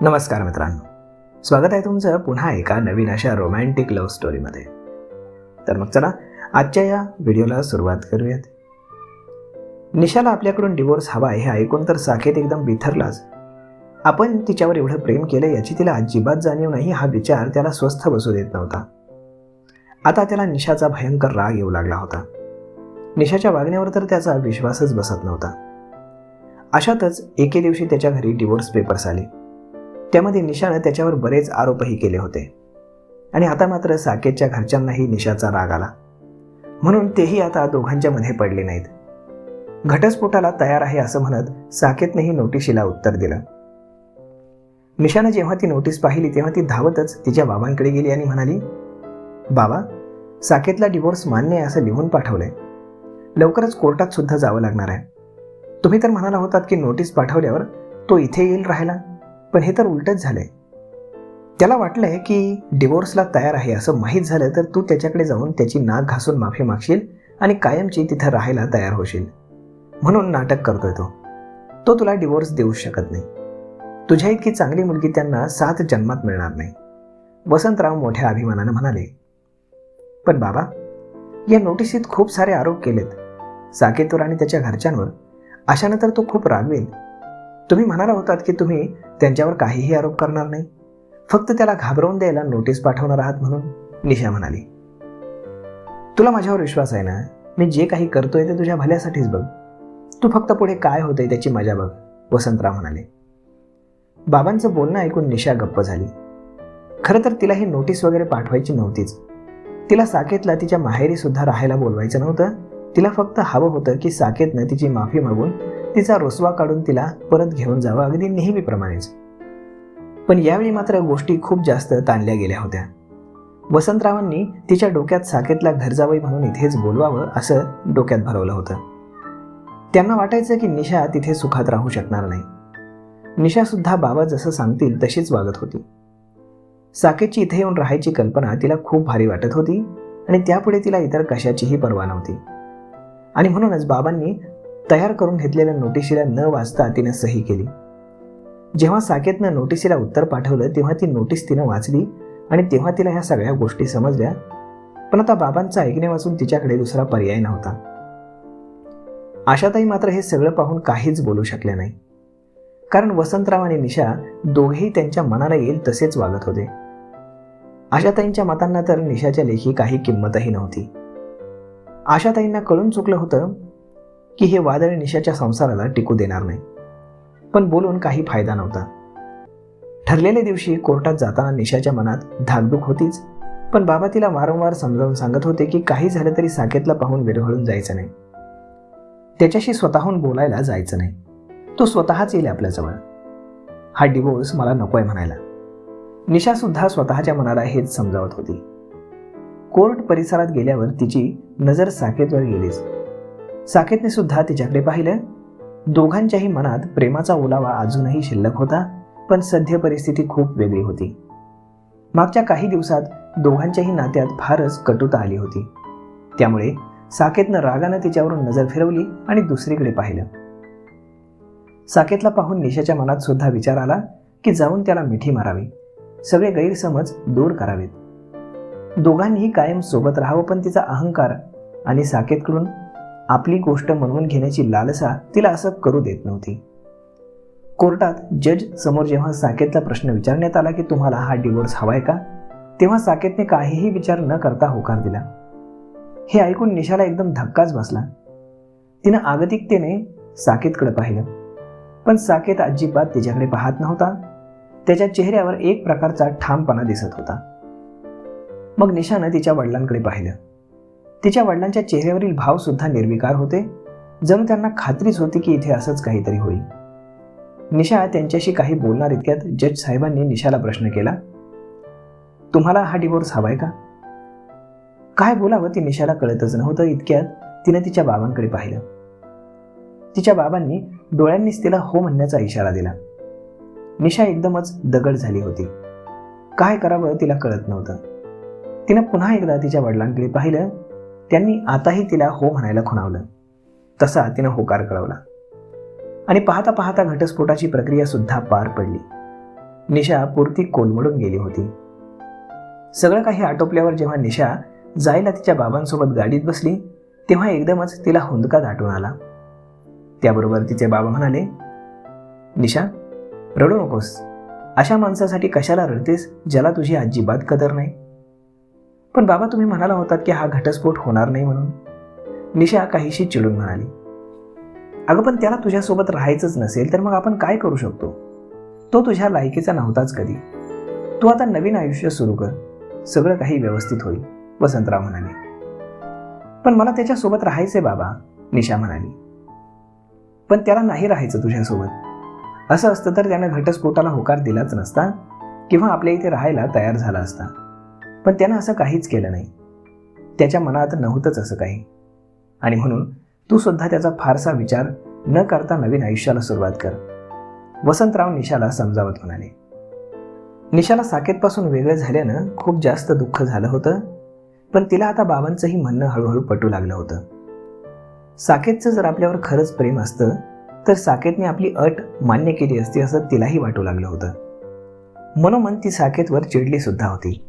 नमस्कार मित्रांनो, स्वागत आहे तुमचं पुन्हा एका नवीन अशा रोमॅन्टिक लव्ह स्टोरीमध्ये. तर मग चला आजच्या या व्हिडिओला सुरुवात करूयात. निशाला आपल्याकडून डिवोर्स हवा हे ऐकून तर साकेत एकदम बिथरलाच. आपण तिच्यावर एवढं प्रेम केलं याची तिला अजिबात जाणीव नाही हा विचार त्याला स्वस्थ बसू देत नव्हता. आता त्याला निशाचा भयंकर राग येऊ लागला होता. निशाच्या वागण्यावर तर त्याचा विश्वासच बसत नव्हता. अशातच एके दिवशी त्याच्या घरी डिवोर्स पेपर्स आले. त्यामध्ये निशानं त्याच्यावर बरेच आरोपही केले होते आणि आता मात्र साकेतच्या घरच्यांनाही निशाचा राग आला, म्हणून तेही आता दोघांच्या मध्ये पडले नाहीत. घटस्फोटाला तयार आहे असं म्हणत साकेतनेही नोटिशीला उत्तर दिलं. निशानं जेव्हा ती नोटीस पाहिली तेव्हा ती धावतच तिच्या बाबांकडे गेली आणि म्हणाली, बाबा, साकेतला डिवोर्स मान्य आहे असं लिहून पाठवलंय. लवकरच कोर्टात सुद्धा जावं लागणार आहे. तुम्ही तर म्हणाला होतात की नोटीस पाठवल्यावर तो इथे येईल राहायला, पण हे तर उलटच झालंय. त्याला वाटलंय की डिवोर्सला तयार आहे असं माहीत झालं तर तू त्याच्याकडे जाऊन त्याची नाक घासून माफी मागशील आणि कायमची तिथं राहायला तयार होशील, म्हणून नाटक करतोय तो तुला डिवोर्स देऊ शकत नाही. तुझ्या इतकी चांगली मुलगी त्यांना 7 जन्मात मिळणार नाही. वसंतराव मोठ्या अभिमानानं म्हणाले. पण बाबा, या नोटिसीत खूप सारे आरोप केलेत साकेतवर आणि त्याच्या घरच्यांवर. अशानं तर तो खूप रागवेल. तुम्ही म्हणाला होतात की तुम्ही त्यांच्यावर काहीही आरोप करणार नाही, फक्त त्याला घाबरवून द्यायला नोटीस पाठवणार आहात म्हणून, निशा म्हणाली. तुला माझ्यावर विश्वास आहे ना? मी जे काही करतोय ते तुझ्या भल्यासाठीच बघ. तू फक्त पुढे काय होतंय त्याची मजा बघ, वसंतराव म्हणाले. बाबांचं बोलणं ऐकून निशा गप्प झाली. खरं तर तिला ही नोटीस वगैरे पाठवायची नव्हतीच. तिला साकेतला तिच्या माहेरी सुद्धा राहायला बोलवायचं नव्हतं. तिला फक्त हवं होतं की साकेतनं तिची माफी मागून तिचा रुसवा काढून तिला परत घेऊन जावं, अगदी नेहमीप्रमाणेच. पण यावेळी मात्र गोष्टी खूप जास्त ताणल्या गेल्या होत्या. वसंतरावांनी तिच्या डोक्यात साकेतला घरजावई म्हणून इथेच बोलवावं असं डोक्यात भरवलं होतं. त्यांना वाटायचं की निशा तिथे सुखात राहू शकणार नाही. निशा सुद्धा बाबा जसं सांगतील तशीच वागत होती. साकेतची इथे येऊन राहायची कल्पना तिला खूप भारी वाटत होती आणि त्यापुढे तिला इतर कशाचीही पर्वा नव्हती. आणि म्हणूनच बाबांनी तयार करून घेतलेल्या नोटिशीला न वाचता तिनं सही केली. जेव्हा साकेतनं नोटिसीला उत्तर पाठवलं तेव्हा ती नोटीस तिनं वाचली आणि तेव्हा तिला ह्या सगळ्या गोष्टी समजल्या. पण आता बाबांचं ऐकणे वाचून तिच्याकडे दुसरा पर्याय नव्हता. आशाताई मात्र हे सगळं पाहून काहीच बोलू शकल्या नाही, कारण वसंतराव आणि निशा दोघेही त्यांच्या मनाला येईल तसेच वागत होते. आशाताईंच्या मतांना तर निशाच्या लेखी काही किंमतही नव्हती. आशाताईंना कळून चुकलं होतं की हे वादळ निशाच्या संसाराला टिकू देणार नाही, पण बोलून काही फायदा नव्हता. ठरलेल्या दिवशी कोर्टात जाताना निशाच्या मनात धाकधूक होतीच, पण बाबा तिला वारंवार समजावून सांगत होते की काही झालं तरी साकेतला पाहून विरघळून जायचं नाही, त्याच्याशी स्वतःहून बोलायला जायचं नाही. तो स्वतःच येईल आपल्याजवळ. हा डिवोर्स मला नकोय म्हणायला. निशा सुद्धा स्वतःच्या मनाला हेच समजावत होती. कोर्ट परिसरात गेल्यावर तिची नजर साकेतवर गेलीच. साकेतने सुद्धा तिच्याकडे पाहिलं. दोघांच्याही मनात प्रेमाचा ओलावा अजूनही शिल्लक होता, पण सध्या परिस्थिती खूप वेगळी होती. मागच्या काही दिवसात दोघांच्याही नात्यात फारच कटुता आली होती. त्यामुळे साकेतनं रागानं तिच्यावरून नजर फिरवली आणि दुसरीकडे पाहिलं. साकेतला पाहून निशाच्या मनात सुद्धा विचार आला की जाऊन त्याला मिठी मारावी, सगळे गैरसमज दूर करावेत. दोघांनीही कायम सोबत राहावं, पण तिचा अहंकार आणि साकेतकडून आपली गोष्ट म्हणून घेण्याची लालसा तिला असं करू देत नव्हती. कोर्टात जज समोर जेव्हा साकेतला प्रश्न विचारण्यात आला की तुम्हाला हा डिवोर्स हवाय का, तेव्हा साकेतने काहीही विचार न करता होकार दिला. हे ऐकून निशाला एकदम धक्काच बसला. तिनं आगतिकतेने साकेतकडे पाहिलं, पण साकेत अजिबात तिच्याकडे पाहत नव्हता. त्याच्या चेहऱ्यावर एक प्रकारचा ठामपणा दिसत होता. मग निशानं तिच्या वडिलांकडे पाहिलं. तिच्या वडिलांच्या चेहऱ्यावरील भाव सुद्धा निर्विकार होते, जणू त्यांना खात्रीच होती की इथे असंच काहीतरी होईल. निशा त्यांच्याशी काही बोलणार इतक्यात जज साहेबांनी निशाला प्रश्न केला, तुम्हाला हा डिवोर्स हवाय का? काय बोलावं ती निशाला कळतच नव्हतं. इतक्यात तिने तिच्या बाबांकडे पाहिलं. तिच्या बाबांनी डोळ्यांनीच तिला हो म्हणण्याचा इशारा दिला. निशा एकदमच दगड झाली होती. काय करावं तिला कळत नव्हतं. तिनं पुन्हा एकदा तिच्या वडिलांकडे पाहिलं. त्यांनी आताही तिला हो म्हणायला खुणावलं. तसा तिनं होकार कळवला आणि पाहता पाहता घटस्फोटाची प्रक्रिया सुद्धा पार पडली. निशा पुरती कोलमडून गेली होती. सगळं काही आटोपल्यावर जेव्हा निशा जायला तिच्या बाबांसोबत गाडीत बसली तेव्हा एकदमच तिला हुंदका दाटून आला. त्याबरोबर तिचे बाबा म्हणाले, निशा, रडू नकोस. अशा माणसासाठी कशाला रडतेस ज्याला तुझी अजिबात कदर नाही. पण बाबा, तुम्ही म्हणाला होतात की हा घटस्फोट होणार नाही म्हणून. निशा काहीशी चिडून म्हणाली. अगं, पण त्याला तुझ्यासोबत राहायचंच नसेल तर मग आपण काय करू शकतो? तो तुझ्या लायकीचा नव्हताच कधी. तू आता नवीन आयुष्य सुरू कर, सगळं काही व्यवस्थित होईल, वसंतराव म्हणाले. पण मला त्याच्यासोबत राहायचंय बाबा, निशा म्हणाली. पण त्याला नाही राहायचं तुझ्यासोबत. असं असतं तर त्यानं घटस्फोटाला होकार दिलाच नसता किंवा आपल्या इथे राहायला तयार झाला असता. पण त्यानं असं काहीच केलं नाही. त्याच्या मनात नव्हतंच असं काही. आणि म्हणून तू सुद्धा त्याचा फारसा विचार न करता नवीन आयुष्याला सुरुवात कर, वसंतराव निशाला समजावत म्हणाले. निशाला साकेतपासून वेगळं झाल्यानं खूप जास्त दुःख झालं होतं. पण तिला आता बाबांचंही म्हणणं हळूहळू पटू लागलं होतं. साकेतचं जर आपल्यावर खरंच प्रेम असतं तर साकेतने आपली अट मान्य केली असती असं तिलाही वाटू लागलं होतं. मनोमन ती साकेतवर चिडली सुद्धा होती.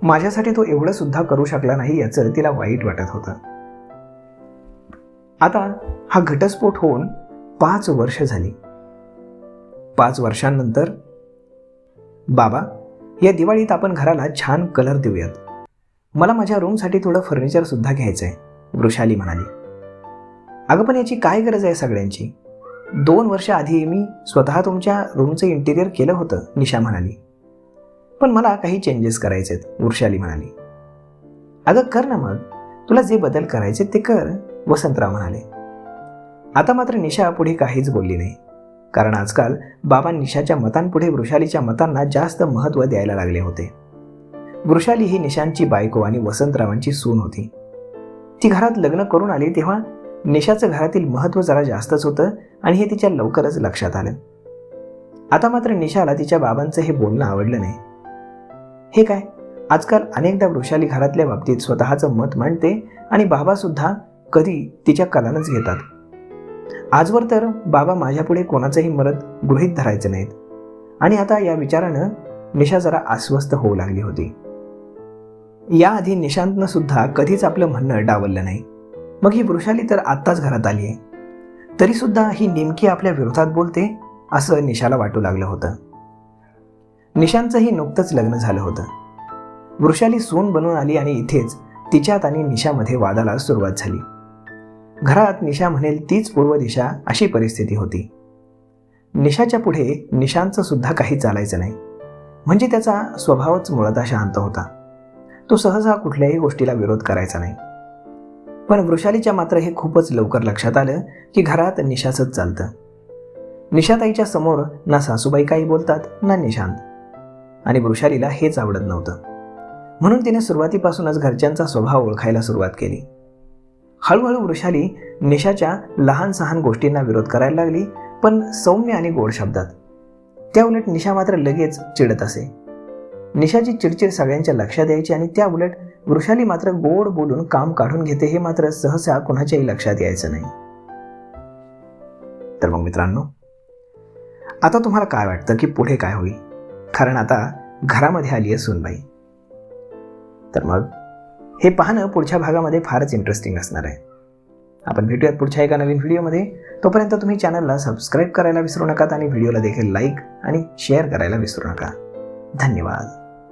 माझ्यासाठी तो एवढं सुद्धा करू शकला नाही याचं तिला वाईट वाटत होतं. आता हा घटस्फोट होऊन 5 वर्ष झाली. 5 वर्षांनंतर, बाबा, या दिवाळीत आपण घराला छान कलर देऊयात. मला माझ्या रूमसाठी थोडं फर्निचर सुद्धा घ्यायचंय, वृषाली म्हणाली. अगं, पण याची काय गरज आहे सगळ्यांची? 2 वर्ष आधी मी स्वतः तुमच्या रूमचं इंटिरियर केलं होतं, निशा म्हणाली. पण मला काही चेंजेस करायचेत, वृषाली म्हणाली. अगं, कर ना मग. तुला जे बदल करायचे ते कर, वसंतराव म्हणाले. आता मात्र निशा पुढे काहीच बोलली नाही. कारण आजकाल बाबा निशाच्या मतांपुढे वृषालीच्या मतांना जास्त महत्त्व द्यायला लागले होते. वृषाली ही निशांची बायको आणि वसंतरावांची सून होती. ती घरात लग्न करून आली तेव्हा निशाचं घरातील महत्त्व जरा जास्तच होतं आणि हे तिच्या लवकरच लक्षात आलं. आता मात्र निशाला तिच्या बाबांचं हे बोलणं आवडलं नाही. हे काय, आजकाल अनेकदा वृषाली घरातल्या बाबतीत स्वतःचं मत मांडते आणि बाबा सुद्धा कधी तिच्या कलानच घेतात. आजवर तर बाबा माझ्यापुढे कोणाचंही मत गृहीत धरायचं नाहीत. आणि आता या विचारानं निशा जरा अस्वस्थ होऊ लागली होती. याआधी निशांतनं सुद्धा कधीच आपलं म्हणणं डावललं नाही. मग ही वृषाली तर आत्ताच घरात आली आहे, तरी सुद्धा ही नेमकी आपल्या विरोधात बोलते असं निशाला वाटू लागलं होतं. निशांचंही नुकतंच लग्न झालं होतं. वृषाली सून बनून आली आणि इथेच तिच्यात आणि निशामध्ये वादाला सुरुवात झाली. घरात निशा म्हणेल तीच पूर्व दिशा अशी परिस्थिती होती. निशाच्या पुढे निशांचं सुद्धा काही चालायचं नाही. म्हणजे त्याचा स्वभावच मुळतः शांत होता. तो सहसा कुठल्याही गोष्टीला विरोध करायचा नाही. पण वृषालीच्या मात्र हे खूपच लवकर लक्षात आलं की घरात निशाचंच चालतं. निशाताईच्या समोर ना सासूबाई काही बोलतात ना निशांत. आणि वृषालीला हेच आवडत नव्हतं. म्हणून तिने सुरुवातीपासूनच घरच्यांचा स्वभाव ओळखायला सुरुवात केली. हळूहळू वृषाली निशाच्या लहान सहान गोष्टींना विरोध करायला लागली, पण सौम्य आणि गोड शब्दात. त्या उलट निशा मात्र लगेच चिडत असे. निशाची चिडचिड सगळ्यांच्या लक्षात यायची आणि त्या उलट वृषाली मात्र गोड बोलून काम काढून घेते हे मात्र सहसा कोणाच्याही लक्षात यायचं नाही. तर मग मित्रांनो, आता तुम्हाला काय वाटतं की पुढे काय होईल? कारण आता घरामध्ये आली आहे सूनबाई. तर मग हे पाहणं पुढच्या भागामध्ये फारच इंटरेस्टिंग असणार आहे. आपण भेटूयात पुढच्या एका नवीन व्हिडिओमध्ये. तोपर्यंत तुम्ही चॅनलला सबस्क्राईब करायला विसरू नका आणि व्हिडिओला देखील लाईक आणि शेअर करायला विसरू नका. धन्यवाद.